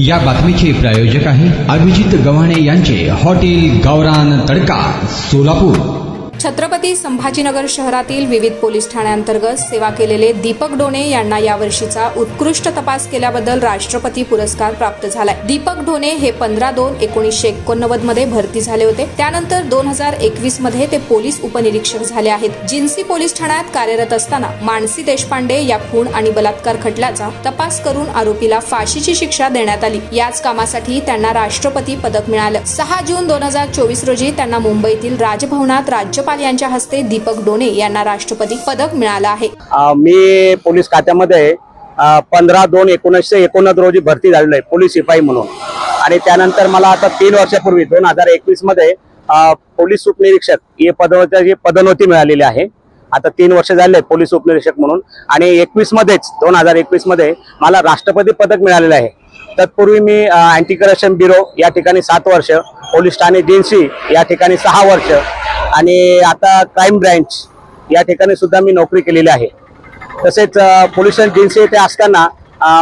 या बातमीचे प्रायोजक आहे अभिजित गव्हाणे यांचे हॉटेल गावरान तडका सोलापूर। छत्रपती संभाजीनगर शहरातील विविध पोलीस ठाण्यांतर्गत सेवा केलेले दीपक डोणे यांना यावर्षीचा उत्कृष्ट तपास केल्याबद्दल राष्ट्रपती पुरस्कार प्राप्त झालाय। दीपक डोणे हे 15/2/1989 मध्ये भरती झाले होते। त्यानंतर 2021 मध्ये ते पोलीस उपनिरीक्षक झाले आहेत। जिन्सी पोलीस ठाण्यात कार्यरत असताना मानसी देशपांडे या खून आणि बलात्कार खटल्याचा तपास करून आरोपीला फाशीची शिक्षा देण्यात आली। याच कामासाठी त्यांना राष्ट्रपती पदक मिळालं। 6 जून 2024 रोजी त्यांना मुंबईतील राजभवनात राज्यपाल यांच्या हस्ते दीपक डोणे यांना राष्ट्रपती पदक मिळालं आहे। मी पोलीस खात्यामध्ये 15/2/1989 रोजी भरती झालेलो आहे पोलीस सिपाही म्हणून। आणि त्यानंतर मला आता 3 वर्षापूर्वी 2021 मध्ये पोलीस उपनिरीक्षक हे पदोन्नती मिळालेली आहे। आता 3 वर्ष झाले पोलीस उपनिरीक्षक म्हणून। आणि 2021 मध्ये मला राष्ट्रपती पदक मिळालेलं आहे। तत्पूर्वी मी अँटी करप्शन ब्युरो या ठिकाणी 7 वर्ष, पोलीस ठाणे जिन्सी या ठिकाणी 6 वर्ष आणि आता क्राईम ब्रँच या ठिकाणी सुद्धा मी नोकरी केलेली आहे। तसेच पोलीस जिन्सी येथे असताना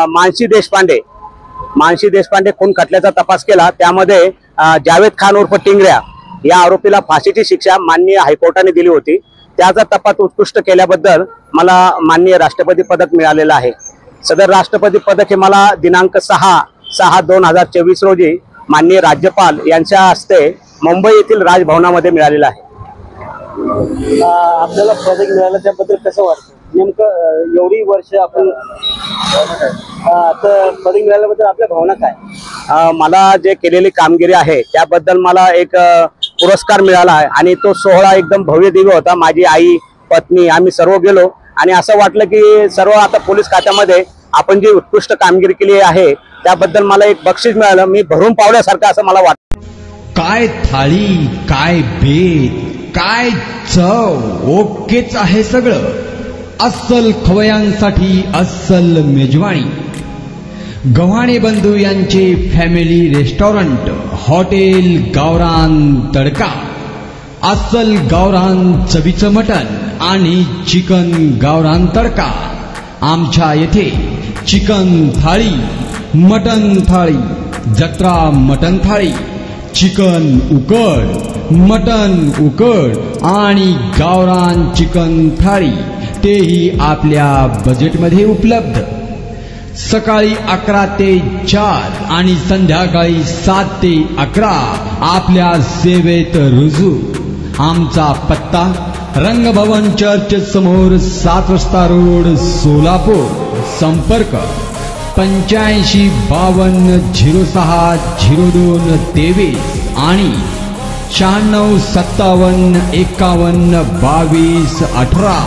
मानसी देशपांडे खून खटल्याचा तपास केला। त्यामध्ये जावेद खान उर्फ टिंगऱ्या या आरोपीला फाशीची शिक्षा माननीय हायकोर्टाने दिली होती। त्याचा तपास उत्कृष्ट केल्याबद्दल मला माननीय राष्ट्रपती पदक मिळालेलं आहे। सदर राष्ट्रपती पदक हे मला दिनांक 6/6/2024 रोजी माननीय राज्यपाल यांच्या हस्ते मुंबई येथील राजभवनामध्ये मिळालेलं आहे। आपल्याला पदक मिळालं त्याबद्दल कसं वाटतं? नेमकं एवढी वर्ष आपण आता पदक मिळाल्याबद्दल आपल्या भावना काय? मला जे केलेली कामगिरी आहे त्याबद्दल मला एक पुरस्कार मिळाला आहे आणि तो सोहळा एकदम भव्य दिव्य होता। माझी आई, पत्नी आम्ही सर्व गेलो आणि असं वाटलं की सर्व आता पोलीस खात्यामध्ये आपण जी उत्कृष्ट कामगिरी केली आहे त्याबद्दल मला एक बक्षीस मिळालं। मी भरून पावल्यासारखं असं मला वाटतं। काय थाळी, काय बेत, काय चव, ओकेच आहे सगळं। अस्सल खवयांसाठी अस्सल मेजवानी। गव्हाणे बंधू यांचे फॅमिली रेस्टॉरंट हॉटेल गावरान तडका। अस्सल गावरान चवीचं मटण आणि चिकन गावरान तडका। आमच्या येथे चिकन थाळी, मटण थाळी, जत्रा मटण थाळी, चिकन उकड, मटण उकड आणि गावरान चिकन थाळी तेही आपल्या बजेटमध्ये उपलब्ध। सकाळी 11 ते 4 आणि संध्याकाळी 7 ते 11 आपल्या सेवेत रुजू। आमचा पत्ता रंगभवन चर्च समोर 7 रस्ता रोड सोलापूर। संपर्क 85 52 06 02 23 आणि 96 57 51 22 18।